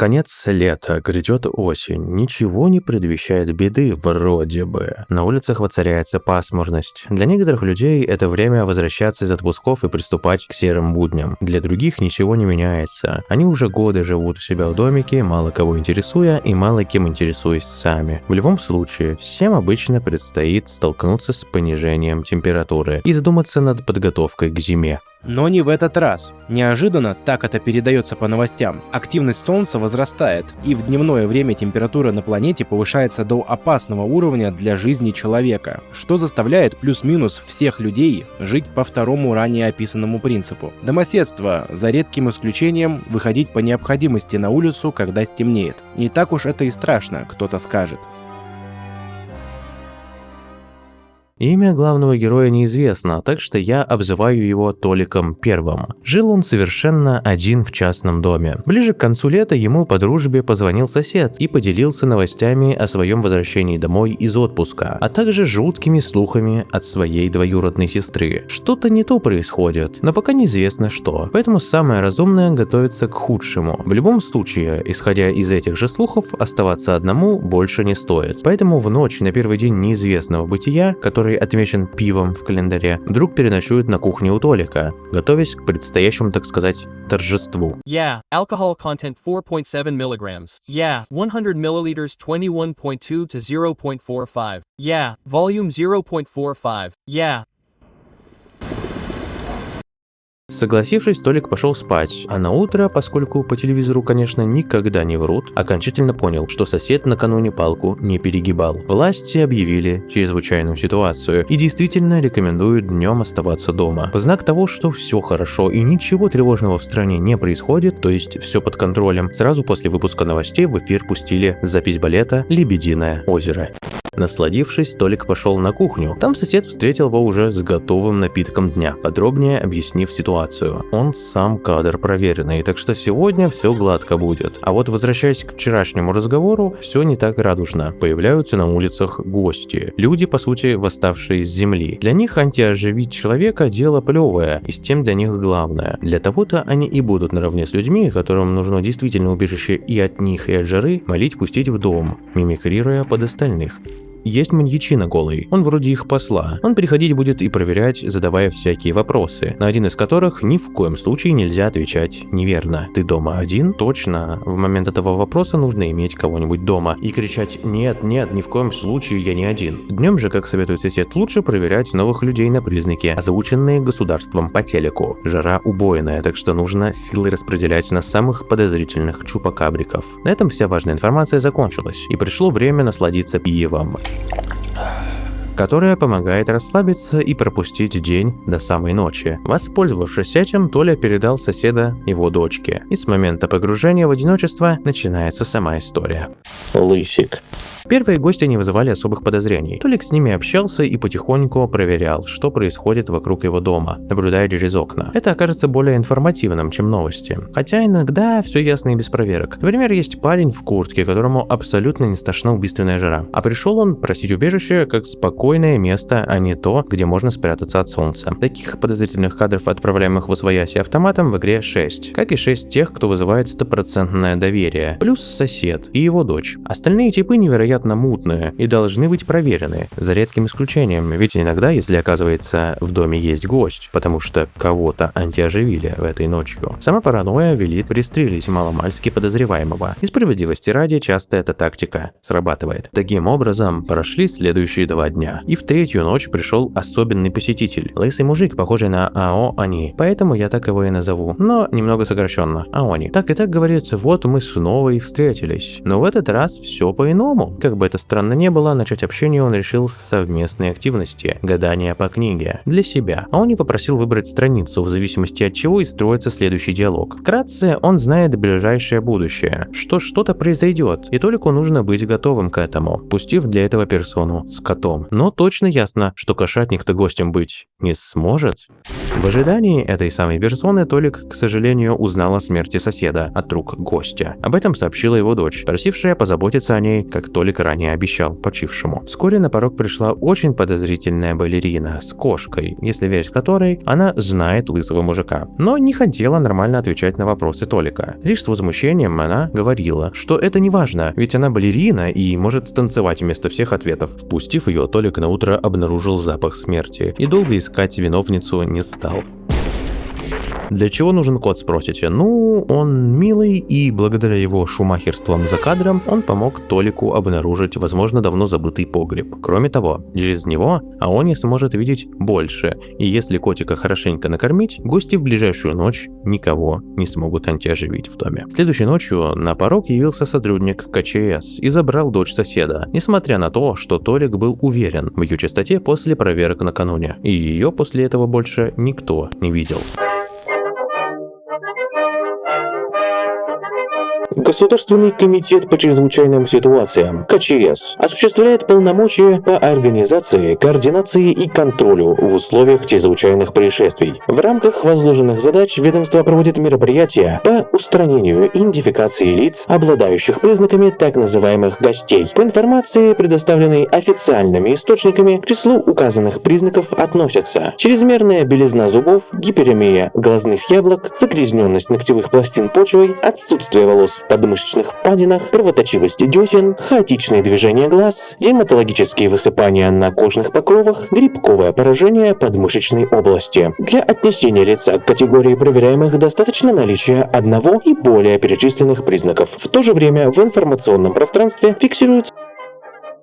Конец лета, грядет осень, ничего не предвещает беды вроде бы. На улицах воцаряется пасмурность. Для некоторых людей это время возвращаться из отпусков и приступать к серым будням. Для других ничего не меняется. Они уже годы живут у себя в домике, мало кого интересуя и мало кем интересуясь сами. В любом случае, всем обычно предстоит столкнуться с понижением температуры и задуматься над подготовкой к зиме. Но не в этот раз. Неожиданно, так это передается по новостям, активность Солнца возрастает, и в дневное время температура на планете повышается до опасного уровня для жизни человека, что заставляет плюс-минус всех людей жить по второму ранее описанному принципу. Домоседство, за редким исключением, выходить по необходимости на улицу, когда стемнеет. Не так уж это и страшно, кто-то скажет. Имя главного героя неизвестно, так что я обзываю его Толиком Первым. Жил он совершенно один в частном доме. Ближе к концу лета ему по дружбе позвонил сосед и поделился новостями о своем возвращении домой из отпуска, а также жуткими слухами от своей двоюродной сестры. Что-то не то происходит, но пока неизвестно что, поэтому самое разумное готовиться к худшему. В любом случае, исходя из этих же слухов, оставаться одному больше не стоит. Поэтому в ночь на первый день неизвестного бытия, который отмечен пивом в календаре, вдруг переночует на кухне у Толика, готовясь к предстоящему, так сказать, торжеству. Yeah, alcohol content 4.7 milligrams. Yeah, 100 milliliters 21.2 to 0.45. Yeah, volume 0.45. Yeah. Согласившись, Толик пошел спать, а на утро, поскольку по телевизору, конечно, никогда не врут, окончательно понял, что сосед накануне палку не перегибал. Власти объявили чрезвычайную ситуацию и действительно рекомендуют днем оставаться дома. В знак того, что все хорошо и ничего тревожного в стране не происходит, то есть все под контролем, сразу после выпуска новостей в эфир пустили запись балета «Лебединое озеро». Насладившись, Толик пошел на кухню. Там сосед встретил его уже с готовым напитком дня, подробнее объяснив ситуацию. Он сам кадр проверенный, так что сегодня все гладко будет. А вот возвращаясь к вчерашнему разговору, все не так радужно. Появляются на улицах гости. Люди, по сути, восставшие с земли. Для них антиоживить человека дело плевое, и с тем для них главное. Для того-то они и будут наравне с людьми, которым нужно действительно убежище и от них, и от жары, молить пустить в дом, мимикрируя под остальных. Есть маньячина голый, он вроде их посла. Он приходить будет и проверять, задавая всякие вопросы, на один из которых ни в коем случае нельзя отвечать неверно. Ты дома один? Точно. В момент этого вопроса нужно иметь кого-нибудь дома и кричать «нет, нет, ни в коем случае я не один». Днем же, как советует сосед, лучше проверять новых людей на признаки, озвученные государством по телеку. Жара убойная, так что нужно силы распределять на самых подозрительных чупакабриков. На этом вся важная информация закончилась, и пришло время насладиться пивом, которая помогает расслабиться и пропустить день до самой ночи. Воспользовавшись этим, Толя передал соседа его дочке, и с момента погружения в одиночество начинается сама история. Лысик. Первые гости не вызывали особых подозрений. Толик с ними общался и потихоньку проверял, что происходит вокруг его дома, наблюдая через окна. Это окажется более информативным, чем новости. Хотя иногда все ясно и без проверок. Например, есть парень в куртке, которому абсолютно не страшна убийственная жара. А пришел он просить убежище как спокойное место, а не то, где можно спрятаться от солнца. Таких подозрительных кадров, отправляемых в освояси автоматом, в игре 6. Как и 6 тех, кто вызывает стопроцентное доверие. Плюс сосед и его дочь. Остальные типы невероятно мутные и должны быть проверены, за редким исключением, ведь иногда, если оказывается в доме есть гость, потому что кого-то антиоживили в этой ночью, сама паранойя велит пристрелить маломальски подозреваемого. И справедливости ради, часто эта тактика срабатывает. Таким образом, прошли следующие 2 дня, и в 3-ю ночь пришел особенный посетитель. Лысый мужик, похожий на Ао-Они, поэтому я так его и назову, но немного сокращенно, Аони. Так и так говорится, вот мы снова и встретились. Но в этот раз все по-иному. Как бы это странно не было, начать общение он решил с совместной активности – гадания по книге. Для себя. А он не попросил выбрать страницу, в зависимости от чего и строится следующий диалог. Вкратце, он знает ближайшее будущее, что что-то произойдет, и Толику нужно быть готовым к этому, пустив для этого персону с котом. но точно ясно, что кошатник-то гостем быть не сможет. В ожидании этой самой персоны Толик, к сожалению, узнал о смерти соседа от рук гостя. Об этом сообщила его дочь, просившая позаботиться о ней, как Толик ранее обещал почившему. Вскоре на порог пришла очень подозрительная балерина с кошкой, если верить которой она знает лысого мужика, но не хотела нормально отвечать на вопросы Толика. Лишь с возмущением она говорила, что это не важно, ведь она балерина и может танцевать вместо всех ответов. Впустив ее, Толик на утро обнаружил запах смерти и долго искать виновницу не стал. Для чего нужен кот, спросите? Ну, он милый, и благодаря его шумахерствам за кадром он помог Толику обнаружить, возможно, давно забытый погреб. Кроме того, через него Аони сможет видеть больше, и если котика хорошенько накормить, гости в ближайшую ночь никого не смогут антиоживить в доме. Следующей ночью на порог явился сотрудник КЧС и забрал дочь соседа, несмотря на то, что Толик был уверен в ее чистоте после проверок накануне, и ее после этого больше никто не видел. Государственный комитет по чрезвычайным ситуациям КЧС осуществляет полномочия по организации, координации и контролю в условиях чрезвычайных происшествий. В рамках возложенных задач ведомство проводит мероприятия по устранению и идентификации лиц, обладающих признаками так называемых гостей. По информации, предоставленной официальными источниками, к числу указанных признаков относятся чрезмерная белизна зубов, гиперемия глазных яблок, загрязненность ногтевых пластин почвой, отсутствие волос в подмышечных впадинах, кровоточивость десен, хаотичные движения глаз, дерматологические высыпания на кожных покровах, грибковое поражение подмышечной области. Для отнесения лица к категории проверяемых достаточно наличия одного и более перечисленных признаков. В то же время в информационном пространстве фиксируется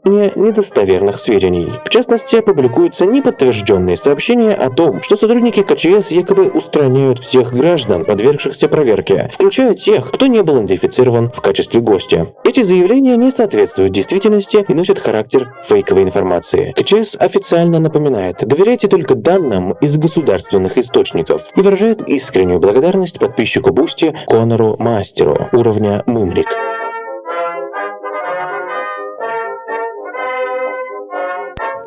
недостоверных сведений. В частности, публикуются неподтвержденные сообщения о том, что сотрудники КЧС якобы устраняют всех граждан, подвергшихся проверке, включая тех, кто не был идентифицирован в качестве гостя. Эти заявления не соответствуют действительности и носят характер фейковой информации. КЧС официально напоминает: доверяйте только данным из государственных источников и выражает искреннюю благодарность подписчику Бусти Конору Мастеру уровня Мымрик.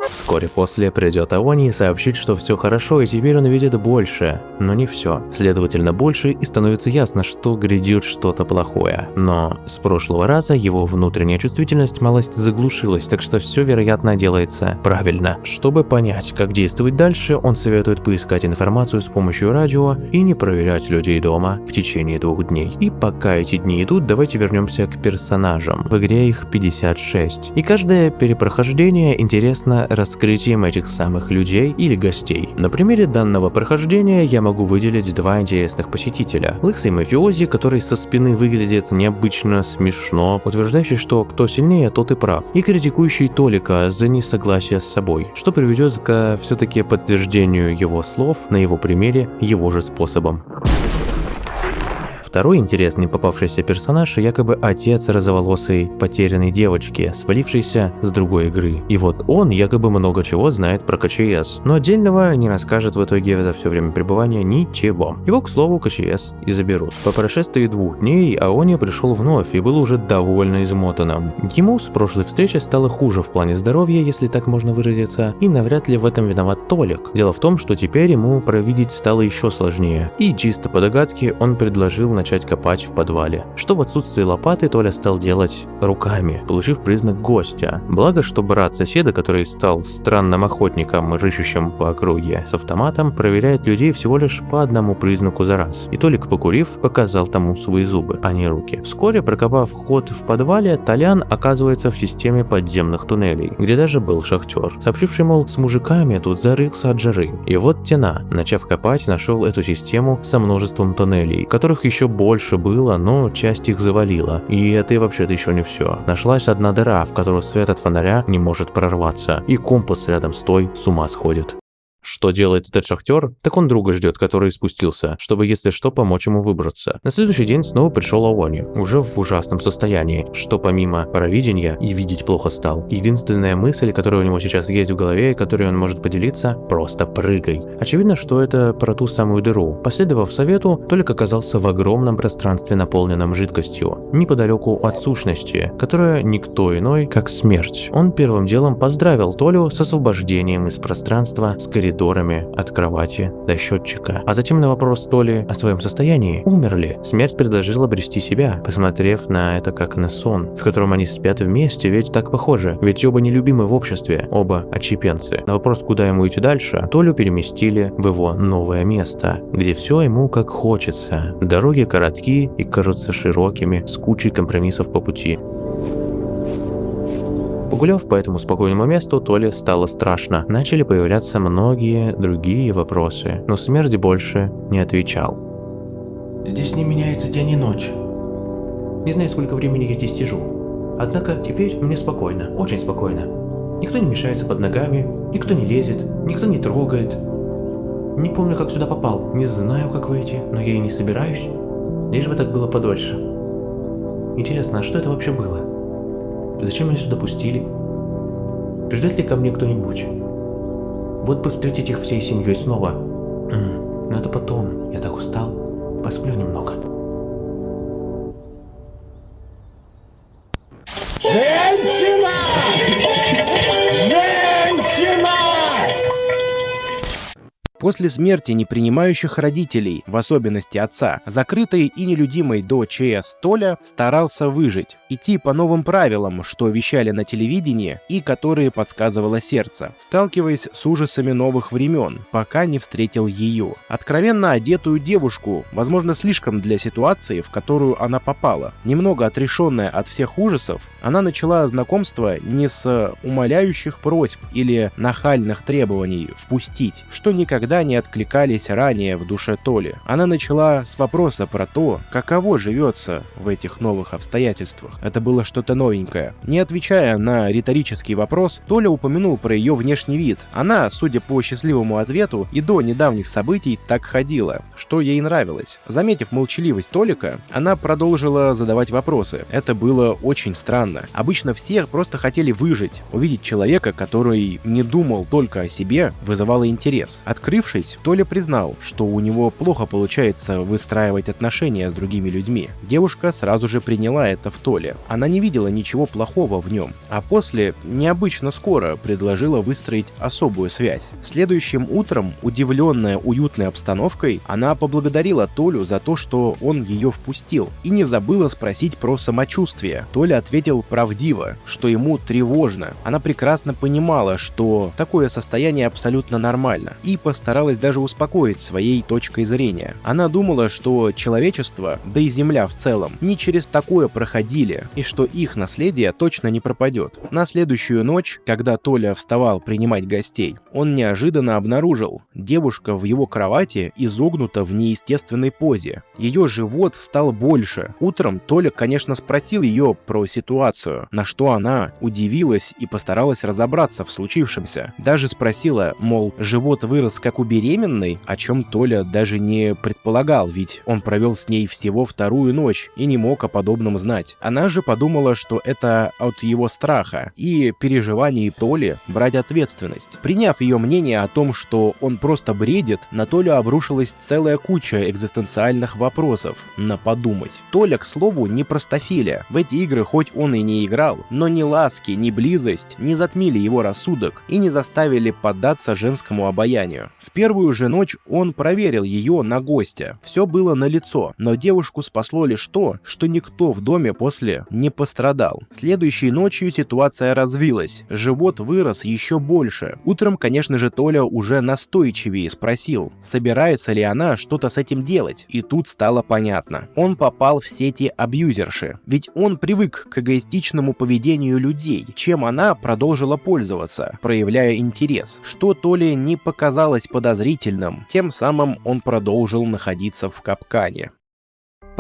Вскоре после придет Аони и сообщит, что все хорошо, и теперь он видит больше, но не все. Следовательно, больше, и становится ясно, что грядет что-то плохое. Но с прошлого раза его внутренняя чувствительность малость заглушилась, так что все, вероятно, делается правильно. Чтобы понять, как действовать дальше, он советует поискать информацию с помощью радио и не проверять людей дома в течение 2 дней. И пока эти дни идут, давайте вернемся к персонажам. В игре их 56. И каждое перепрохождение интересно раскрытием этих самых людей или гостей. На примере данного прохождения я могу выделить 2 интересных посетителя. Лысый мафиози, который со спины выглядит необычно смешно, утверждающий, что кто сильнее, тот и прав, и критикующий Толика за несогласие с собой, что приведет к все-таки подтверждению его слов на его примере его же способом. Второй интересный попавшийся персонаж якобы отец розоволосой потерянной девочки, свалившейся с другой игры. И вот он якобы много чего знает про КЧС, но отдельного не расскажет в итоге за все время пребывания ничего. Его, к слову, КЧС и заберут. По прошествии 2 дней Аони пришел вновь и был уже довольно измотанным. Ему с прошлой встречи стало хуже в плане здоровья, если так можно выразиться, и навряд ли в этом виноват Толик. Дело в том, что теперь ему провидеть стало еще сложнее, и чисто по догадке он предложил начать копать в подвале, что в отсутствие лопаты Толя стал делать руками, получив признак гостя. Благо, что брат соседа, который стал странным охотником, рыщущим по округе с автоматом, проверяет людей всего лишь по одному признаку за раз. И Толик, покурив, показал тому свои зубы, а не руки. Вскоре, прокопав ход в подвале, Толян оказывается в системе подземных туннелей, где даже был шахтер, сообщивший, мол, с мужиками тут зарылся от жары. И вот тена, начав копать, нашел эту систему со множеством туннелей, которых еще больше было, но часть их завалила. И это вообще-то еще не все. Нашлась одна дыра, в которую свет от фонаря не может прорваться, и компас рядом с той с ума сходит. Что делает этот шахтер? Так он друга ждет, который спустился, чтобы, если что, помочь ему выбраться. На следующий день снова пришел Овони, уже в ужасном состоянии, что помимо провидения и видеть плохо стал. Единственная мысль, которая у него сейчас есть в голове и которой он может поделиться – просто прыгай. Очевидно, что это про ту самую дыру. Последовав совету, Толик оказался в огромном пространстве, наполненном жидкостью, неподалеку от сущности, которая никто иной, как смерть. Он первым делом поздравил Толю с освобождением из пространства с коридорами от кровати до счетчика. А затем на вопрос Толи о своем состоянии, умер ли, смерть предложила обрести себя, посмотрев на это как на сон, в котором они спят вместе, ведь так похоже, ведь оба нелюбимы в обществе, оба отщепенцы. На вопрос, куда ему идти дальше, Толю переместили в его новое место, где все ему как хочется. Дороги коротки и кажутся широкими, с кучей компромиссов по пути. Погуляв по этому спокойному месту, Толе стало страшно. Начали появляться многие другие вопросы, но смерть больше не отвечал. Здесь не меняется день и ночь. Не знаю, сколько времени я здесь сижу. Однако теперь мне спокойно, очень спокойно. Никто не мешается под ногами, никто не лезет, никто не трогает. Не помню, как сюда попал, не знаю, как выйти, но я и не собираюсь. Лишь бы так было подольше. Интересно, а что это вообще было? Зачем меня сюда пустили? Придет ли ко мне кто-нибудь? Вот бы встретить их всей семьей снова. Но это потом, я так устал. Посплю немного. После смерти непринимающих родителей, в особенности отца, закрытой и нелюдимой до ЧС Толя старался выжить, идти по новым правилам, что вещали на телевидении и которые подсказывало сердце, сталкиваясь с ужасами новых времен, пока не встретил ее. Откровенно одетую девушку, возможно, слишком для ситуации, в которую она попала. Немного отрешенная от всех ужасов, она начала знакомство не с умоляющих просьб или нахальных требований впустить, что никогда не откликались ранее в душе Толи. Она начала с вопроса про то, каково живется в этих новых обстоятельствах. Это было что-то новенькое. Не отвечая на риторический вопрос, Толя упомянул про ее внешний вид. Она, судя по счастливому ответу, и до недавних событий так ходила, что ей нравилось. Заметив молчаливость Толика, она продолжила задавать вопросы. Это было очень странно. Обычно все просто хотели выжить. Увидеть человека, который не думал только о себе, вызывало интерес. Открывшись, Толя признал, что у него плохо получается выстраивать отношения с другими людьми. Девушка сразу же приняла это в Толе. Она не видела ничего плохого в нем, а после, необычно скоро, предложила выстроить особую связь. Следующим утром, удивленная уютной обстановкой, она поблагодарила Толю за то, что он ее впустил, и не забыла спросить про самочувствие. Толя ответил правдиво, что ему тревожно. Она прекрасно понимала, что такое состояние абсолютно нормально, и постаралась даже успокоить своей точкой зрения. Она думала, что человечество, да и Земля в целом, не через такое проходили, и что их наследие точно не пропадет. На следующую ночь, когда Толя вставал принимать гостей, он неожиданно обнаружил, девушка в его кровати изогнута в неестественной позе. Ее живот стал больше. Утром Толя, конечно, спросил ее про ситуацию, на что она удивилась и постаралась разобраться в случившемся. Даже спросила, мол, живот вырос как у беременной, о чем Толя даже не предполагал, ведь он провел с ней всего вторую ночь и не мог о подобном знать. Она же подумала, что это от его страха и переживаний Толи брать ответственность. Приняв ее мнение о том, что он просто бредит, на Толю обрушилась целая куча экзистенциальных вопросов на подумать. Толя, к слову, не простофиля. В эти игры хоть он и не играл, но ни ласки, ни близость не затмили его рассудок и не заставили поддаться женскому обаянию. В первую же ночь он проверил ее на гостя. Все было налицо, но девушку спасло лишь то, что никто в доме после не пострадал. Следующей ночью ситуация развилась. Живот вырос еще больше. Утром, конечно же, Толя уже настойчивее спросил, собирается ли она что-то с этим делать. И тут стало понятно. Он попал в сети абьюзерши. Ведь он привык к эгоистичному поведению людей, чем она продолжила пользоваться, проявляя интерес, что Толе не показалось подозрительным. Тем самым он продолжил находиться в капкане.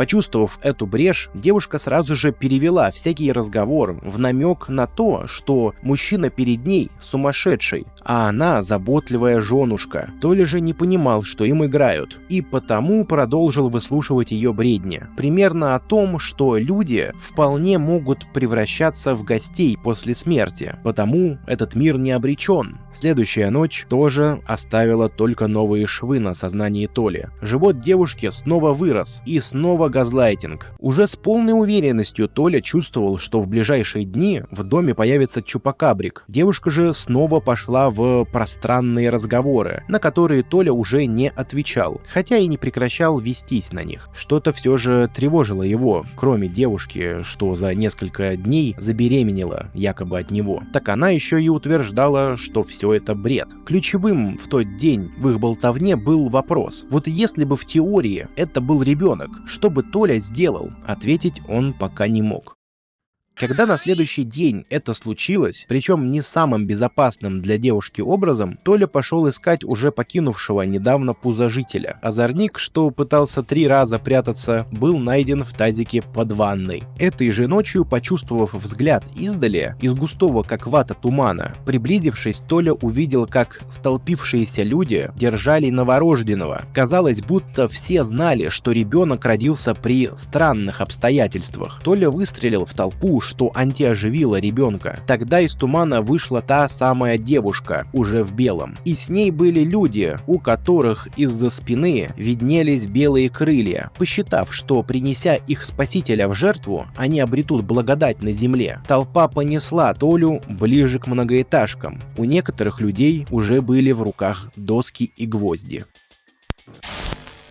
Почувствовав эту брешь, девушка сразу же перевела всякий разговор в намек на то, что мужчина перед ней сумасшедший, а она заботливая женушка. Толя же не понимал, что им играют, и потому продолжил выслушивать ее бредни. Примерно о том, что люди вполне могут превращаться в гостей после смерти, потому этот мир не обречен. Следующая ночь тоже оставила только новые швы на сознании Толи. Живот девушки снова вырос, и снова газлайтинг. Уже с полной уверенностью Толя чувствовал, что в ближайшие дни в доме появится чупакабрик. Девушка же снова пошла в пространные разговоры, на которые Толя уже не отвечал, хотя и не прекращал вестись на них. Что-то все же тревожило его, кроме девушки, что за несколько дней забеременела якобы от него. Так она еще и утверждала, что все это бред. Ключевым в тот день в их болтовне был вопрос: вот если бы в теории это был ребенок, что бы Толя сделал? Ответить он пока не мог. Когда на следующий день это случилось, причем не самым безопасным для девушки образом, Толя пошел искать уже покинувшего недавно пузожителя. Озорник, что пытался 3 раза прятаться, был найден в тазике под ванной. Этой же ночью, почувствовав взгляд издали, из густого как вата тумана, приблизившись, Толя увидел, как столпившиеся люди держали новорожденного. Казалось, будто все знали, что ребенок родился при странных обстоятельствах. Толя выстрелил в толпу, что антиоживила ребенка. Тогда из тумана вышла та самая девушка, уже в белом. И с ней были люди, у которых из-за спины виднелись белые крылья. Посчитав, что принеся их спасителя в жертву, они обретут благодать на земле, толпа понесла Толю ближе к многоэтажкам. У некоторых людей уже были в руках доски и гвозди.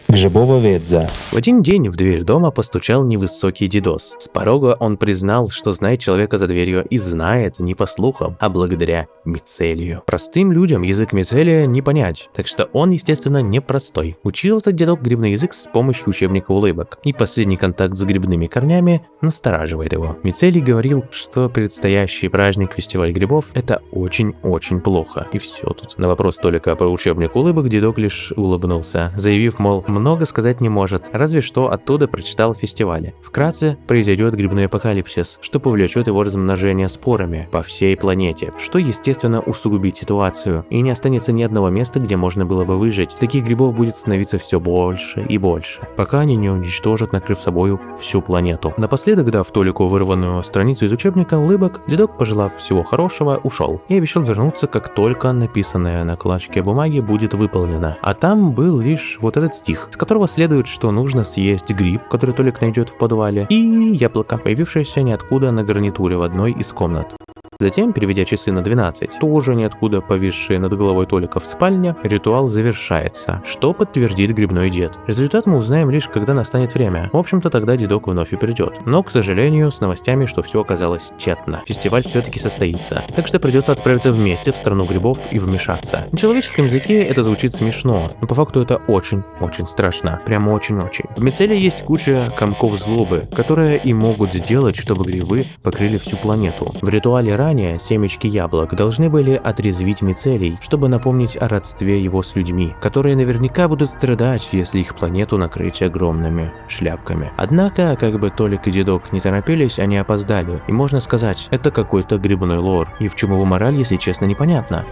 Грибова ветза. В один день в дверь дома постучал невысокий дедос. С порога он признал, что знает человека за дверью, и знает не по слухам, а благодаря мицелию. Простым людям язык мицелия не понять, так что он, естественно, непростой. Учил этот дедок грибной язык с помощью учебника улыбок, и последний контакт с грибными корнями настораживает его. Мицелий говорил, что предстоящий праздник фестиваль грибов — это очень-очень плохо. И все тут. На вопрос Толика про учебник улыбок дедок лишь улыбнулся, заявив, мол, много сказать не может, разве что оттуда прочитал фестивале. Вкратце, произойдет грибной апокалипсис, что повлечет его размножение спорами по всей планете, что, естественно, усугубит ситуацию, и не останется ни одного места, где можно было бы выжить. Таких грибов будет становиться все больше и больше, пока они не уничтожат, накрыв собою всю планету. Напоследок, дав Толику вырванную страницу из учебника улыбок, дедок, пожелав всего хорошего, ушел и обещал вернуться, как только написанное на клочке бумаги будет выполнено. А там был лишь вот этот стих, с которого следует, что нужно съесть гриб, который Толик найдет в подвале, и яблоко, появившееся ниоткуда на гарнитуре в одной из комнат. Затем, переведя часы на 12, тоже ниоткуда повисшие над головой Толика в спальне, ритуал завершается, что подтвердит грибной дед. Результат мы узнаем лишь, когда настанет время. В общем-то, тогда дедок вновь и придет. Но, к сожалению, с новостями, что все оказалось тщетно. Фестиваль все-таки состоится, так что придется отправиться вместе в страну грибов и вмешаться. На человеческом языке это звучит смешно, но по факту это очень-очень страшно. Прямо очень-очень. В мицелии есть куча комков злобы, которые и могут сделать, чтобы грибы покрыли всю планету. В ритуале ранее семечки яблок должны были отрезвить мицелий, чтобы напомнить о родстве его с людьми, которые наверняка будут страдать, если их планету накрыть огромными шляпками. Однако, как бы Толик и дедок не торопились, они опоздали, и можно сказать, это какой-то грибной лор, и в чем его мораль, если честно, непонятно.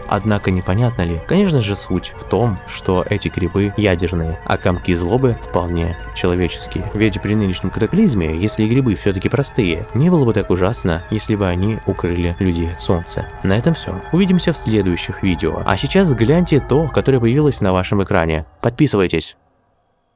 Однако непонятно ли? Конечно же, суть в том, что эти грибы ядерные, а комки злобы вполне человеческие. Ведь при нынешнем катаклизме, если грибы все-таки простые, не было бы так ужасно, если бы они укрыли людей от солнца. На этом все. Увидимся в следующих видео. А сейчас гляньте то, которое появилось на вашем экране. Подписывайтесь.